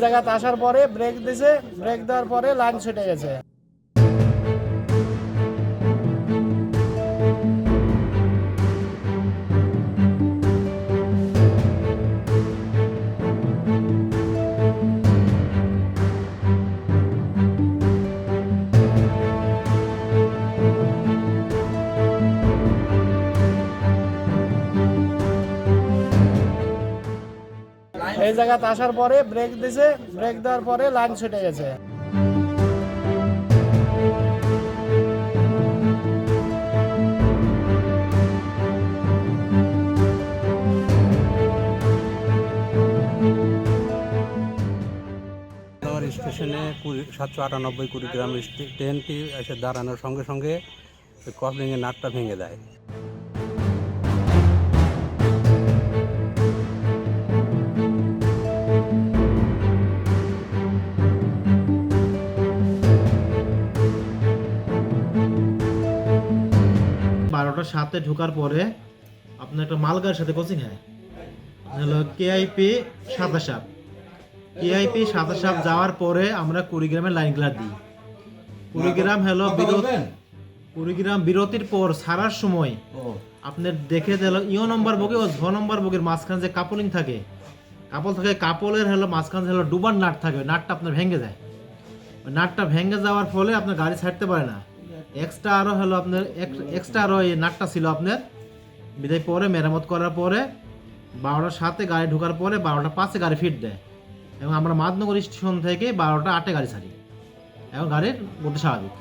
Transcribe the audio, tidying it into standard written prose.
জায়গাতে আসার পরে ব্রেক দিয়েছে, ব্রেক দেওয়ার পরে লাইন ছুটে গেছে। এই জায়গাতে আসার পরে ব্রেক দিয়েছে, ব্রেক দেওয়ার পরে লাইন ছুটে গেছে। স্টেশনে 798 কুড়িগ্রাম ট্রেনটি এসে দাঁড়ানোর সঙ্গে সঙ্গে কফলিংয়ের নাটটা ভেঙে দেয়। বারোটার সাথে ঢোকার পরে আপনার একটা মালগাড়ির সাথে কোচিং হয় হলো কেআইপি 27। কেআইপি 27 যাওয়ার পরে আমরা কুড়িগ্রামের লাইন ক্লার দিই। কুড়িগ্রাম হলো কুড়িগ্রাম বিরতির পর ছাড়ার সময় আপনার দেখে দিল ইও নম্বর বগি ও ঝ নম্বর বগির মাঝখানে যে কাপলিং থাকে, কাপলের হলো মাঝখানে হলো ডুবার নাট থাকে, নাটটা আপনার ভেঙে যায়। ওই নাটটা ভেঙে যাওয়ার ফলে আপনার গাড়ি ছাড়তে পারে না। এক্সট্রা আরও হলো আপনার এক্সট্রা আরও এই নাটটা ছিল আপনার বিদায় পরে মেরামত করার পরে 12টার সাথে গাড়ি ঢোকার পরে 12টা 5-এ গাড়ি ফিট দেয় এবং আমরা মাদনগর স্টেশন থেকে 12টা 8-এ গাড়ি ছাড়ি এবং গাড়ির গতি স্বাভাবিক।